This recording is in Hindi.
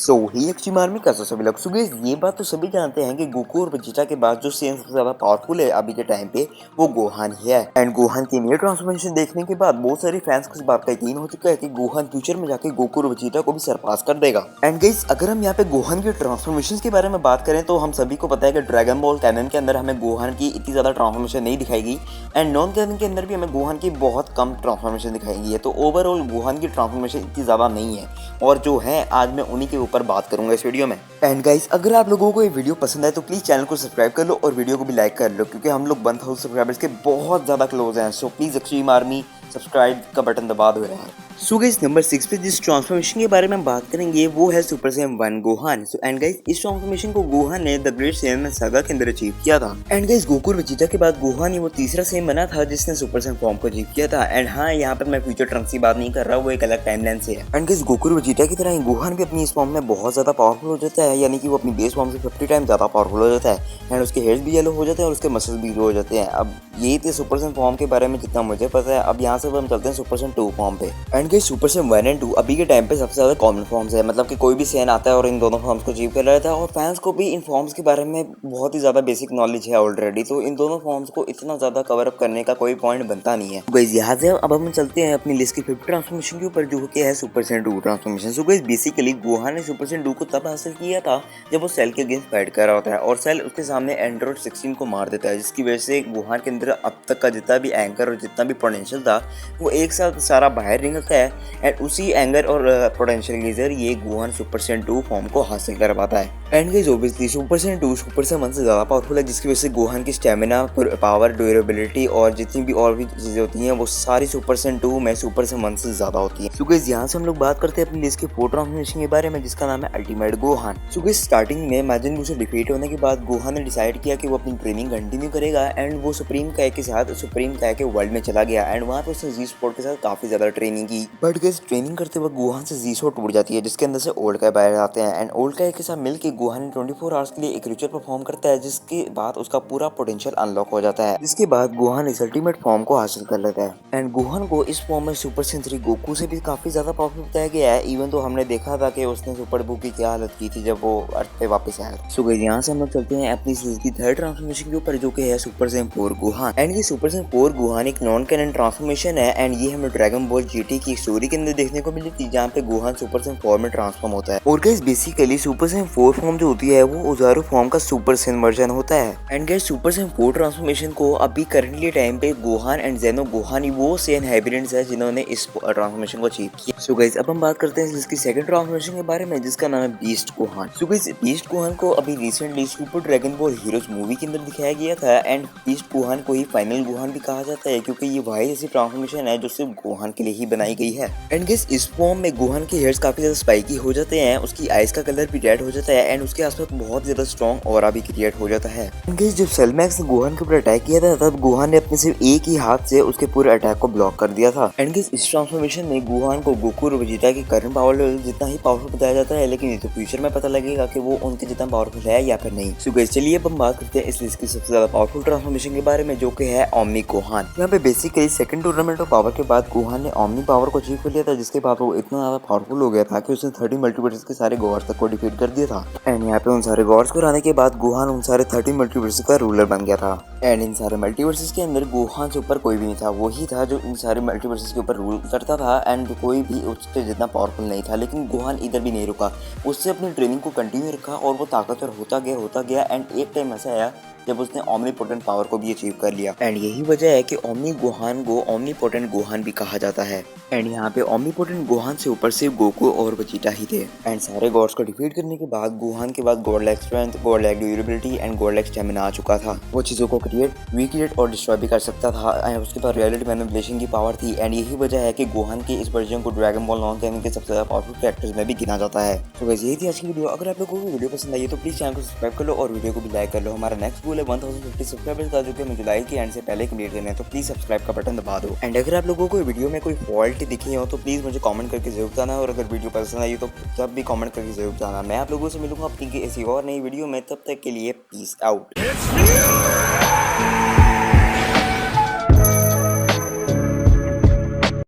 सो ही एक्चुअली आर्मी का सभी लोग सुबह ये बात तो सभी जानते हैं कि गोकू और वेजिटा के बाद जो सेन सबसे ज्यादा पावरफुल है अभी के टाइम पे वो गोहान ही है। एंड गोहान की नई ट्रांसफॉर्मेशन देखने के बाद बहुत सारे फैंस को इस बात का यकीन हो चुका है कि गोहान फ्यूचर में जाके गोकू और वेजिटा को भी सरपास कर देगा। एंड गाइस अगर हम यहाँ पे गोहान की ट्रांसफॉर्मेशन के बारे में बात करें तो हम सभी को पता है कि ड्रैगन बॉल कैनन के अंदर हमें गोहान की इतनी ज्यादा ट्रांसफॉर्मेशन नहीं दिखाई गई एंड नॉन कैनन के अंदर भी हमें गोहान की बहुत कम ट्रांसफॉर्मेशन दिखाई गई है। तो ओवरऑल गोहान की ट्रांसफॉर्मेशन इतनी ज्यादा नहीं है और जो है आज मैं उन्हीं के ऊपर बात करूंगा इस वीडियो में। एंड गाइस अगर आप लोगों को ये वीडियो पसंद आए तो प्लीज चैनल को सब्सक्राइब कर लो और वीडियो को भी लाइक कर लो क्योंकि हम लोग 1000 सब्सक्राइबर्स के बहुत ज्यादा क्लोज हैं। So please extreme army subscribe का बटन दबा दो यार। सो गाइस नंबर 6 पे जिस ट्रांसफॉर्मेशन के बारे में बात करेंगे वो है super Saiyan 1 Gohan. So and guys इस ट्रांसफॉर्मेशन को गोहान ने द ग्रेट सैयन सागा के अंदर अचीव किया था। एंड गाइस गोकू और वेजिटा के बाद गोहान ही वो तीसरा सैयन बना था जिसने सुपर सैयन फॉर्म को अचीव किया था। एंड हाँ यहाँ पर मैं फ्यूचर ट्रंक्स की बात नहीं कर रहा, वो एक अलग टाइमलाइन से है। एंड गाइस गोकू और वेजिटा की तरह ही गोहान भी अपनी इस फॉर्म में बहुत ज्यादा पावरफुल हो जाता है, यानी कि वो अपनी बेस फॉर्म से 50 टाइम ज्यादा पावरफुल हो जाता है। एंड उसके हेयर्स भी येलो हो जाते हैं और उसके मसल्स भी ग्रो हो जाते हैं। अब यही थे सुपर सैयन फॉर्म के बारे में जितना मुझे पता है। अब यहाँ से हम चलते हैं सुपर सैयन 2 फॉर्म पे। And guys super Saiyan 1 and 2 अभी के टाइम पे सबसे ज्यादा कॉमन फॉर्म्स है, मतलब कि कोई भी सैयन आता है और इन दोनों फॉर्म्स को अचीव कर रहा था और फैंस को भी इन फॉर्म्स के बारे में बहुत ही ज्यादा बेसिक नॉलेज है ऑलरेडी। तो इन दोनों फॉर्म्स को इतना ज्यादा कवर अप करने का कोई पॉइंट बनता नहीं है। गाइस यहाँ से अब हम चलते हैं अपनी लिस्ट की 50 ट्रांसफॉर्मेशन के ऊपर जो कि है super Saiyan 2 transformation. So guys basically Gohan ने सुपर सैयन 2 को तब हासिल किया था जब वो सेल के अगेंस्ट फाइट कर रहा होता है और सेल उसके सामने एंड्रॉइड 16 को मार देता है, जिसकी वजह से गोहान के अंदर अब तक का जितना भी एंगर और जितना भी पोटेंशियल था वो एक साथ सारा बाहर निकलता है। एंड उसी एंगर और पोटेंशियल के जरिए ये गोहान सुपर सैयन 2 फॉर्म को हासिल कर पाता है। And guys obviously super Saiyan 2 super Saiyan 1 से ज्यादा पावरफुल है, जिसकी वजह से गोहान की स्टेमिना पावर ड्यूरेबिलिटी और जितनी भी और भी चीजें होती हैं वो सारी सुपर सैयन 2 में सुपर सैयन 1 से ज्यादा होती है। सो गाइस यहाँ से हम लोग बात करते हैं अपनी लिस्ट के 4 ट्रांसफॉर्मेशन के बारे में जिसका नाम है ultimate Gohan. So guys starting में माजिन बू से डिफीट होने के बाद गोहान ने डिसाइड किया कि वो अपनी ट्रेनिंग कंटिन्यू करेगा एंड वो सुप्रीम काय के साथ सुप्रीम काय के वर्ल्ड में चला गया। एंड वहाँ पे उसने जी स्पोर्ट के साथ काफी ज्यादा ट्रेनिंग की। बट गाइस ट्रेनिंग करते वक्त गोहान से जी स्पोर्ट टूट जाती है जिसके अंदर से ओल्ड काय बाहर आते हैं। एंड ओल्ड काय के साथ मिलकर गोहान 24 आवर्स के लिए एक रिचुअल परफॉर्म करता है जिसके बाद उसका पूरा पोटेंशियल अनलॉक हो जाता है, जिसके बाद गोहान इस अल्टीमेट फॉर्म को हासिल कर लेता है। एंड गोहान को इस फॉर्म में सुपर सैयन 3 गोकू से भी काफी ज्यादा पावरफुल बताया गया है, इवन तो हमने देखा था कि उसने सुपर बू की क्या हालत की थी जब वो अर्थ पे वापस आया। सो गाइस यहाँ से हम लोग चलते हैं अपनी सीरीज की 3rd ट्रांसफॉर्मेशन के ऊपर जो कि है सुपर सैयन 4 गोहान। एंड ये सुपर सैयन 4 गोहान एक नॉन कैनन ट्रांसफॉर्मेशन है एंड ये हमें ड्रैगन बॉल जीटी की स्टोरी के अंदर देखने को मिली थी जहाँ पे गोहान सुपर सैयन 4 में ट्रांसफॉर्म होता है। और guys basically super Saiyan 4 form जो होती है वो ओजारू फॉर्म का सुपर सैयन वर्जन होता है। And guys super Saiyan 4 transformation को अभी करंटली टाइम पे गोहान एंड जेनो गोहान वो सैयन हाइब्रिड्स है जिन्होंने इस ट्रांसफॉर्मेशन को अचीव किया। सो गाइस अब हम बात करते हैं इसकी 2nd ट्रांसफॉर्मेशन के बारे में जिसका नाम है beast Gohan. So guys beast Gohan को अभी recently super dragon ball heroes movie के अंदर दिखाया गया था एंड बीस्ट गोहान को ही फाइनल गोहान भी कहा जाता है क्योंकि ये वही ऐसी ट्रांसफॉर्मेशन है जो सिर्फ गोहान के लिए ही बनाई गई है। एंड गाइस इस फॉर्म में गोहान के हेयर्स काफी ज्यादा स्पाइकी हो जाते हैं, उसकी आइज का कलर भी रेड हो जाता है एंड उसके आसपास बहुत ज्यादा स्ट्रॉन्ग ऑरा भी क्रिएट हो जाता है। एंड गाइस जब सेलमैक्स ने गोहान के ऊपर अटैक किया था तब गोहान ने अपने सिर्फ एक ही हाथ से उसके पूरे अटैक को ब्लॉक कर दिया था। एंड गाइस इस ट्रांसफॉर्मेशन में गोहान को गोकू और वेजिटा की करंट पावर लेवल जितना ही पावरफुल बताया जाता है, लेकिन ये तो फ्यूचर में पता लगेगा कि वो उनके जितना पावरफुल है या फिर नहीं। सो गाइस चलिए अब हम बात करते हैं इस लिस्ट की सबसे ज्यादा पावरफुल ट्रांसफॉर्मेशन के बारे में जो कि है ओमनी गोहान। यहाँ पे basically 2nd tournament of power के बाद गोहान ने ओमनी पावर को अचीव कर लिया था, जिसके बाद वो इतना ज्यादा पावरफुल हो गया था कि उसने 30 मल्टीवर्स के सारे गॉड्स तक को डिफीट कर दिया था। एंड यहाँ पे उन सारे गॉड्स को हराने के बाद गोहान उन सारे 30 मल्टीवर्स का रूलर बन गया था। एंड इन सारे मल्टीवर्सेस के अंदर गोहान से ऊपर कोई भी नहीं था, वही था जो इन सारे मल्टीवर्सेस के ऊपर रूल करता था एंड कोई भी उससे जितना पावरफुल नहीं था। लेकिन गोहान इधर भी नहीं रुका, उससे अपनी ट्रेनिंग को कंटिन्यू रखा और वो ताकतवर होता गया एंड एक टाइम ऐसा आया जब उसने ओमनीपोटेंट पावर को भी अचीव कर लिया। एंड यही वजह है कि ओमनी गोहान को ओमनीपोटेंट गोहान भी कहा जाता है। एंड यहाँ पे ओमनीपोटेंट गोहान से ऊपर सिर्फ गोकू और वेजिटा ही थे। एंड सारे गॉड्स को डिफीट करने के बाद गोहान के बाद god like strength, god like durability and god like stamina आ चुका था। वो चीजों को रिक्रिएट और डिस्ट्रॉय भी कर सकता था एंड उसके बाद रियलिटी मैनिपुलेशन की पावर थी। एंड यही वजह है कि गोहान के इस वर्जन को ड्रैगन बॉल नॉन कैनन के सबसे ज्यादा पावरफुल कैरेक्टर्स में भी गिना जाता है। तो गाइस यही थी आज की वीडियो। अगर आप लोगों को वीडियो पसंद आई तो प्लीज चैनल को सब्सक्राइब कर लो और वीडियो को भी लाइक कर लो। हमारा नेक्स्ट गोल है 1050 सब्सक्राइबर्स का जो कि हमें जुलाई के एंड से पहले कंप्लीट करना है, तो प्लीज सब्सक्राइब का बटन दबा दो। एंड अगर आप लोगों को वीडियो में कोई फॉल्ट दिखी हो तो प्लीज मुझे कमेंट करके जरूर बताना और अगर वीडियो पसंद आई तो तब भी कमेंट करके जरूर बताना। मैं आप लोगों से मिलूंगा अपनी किसी और नई वीडियो में, तब तक के लिए पीस आउट।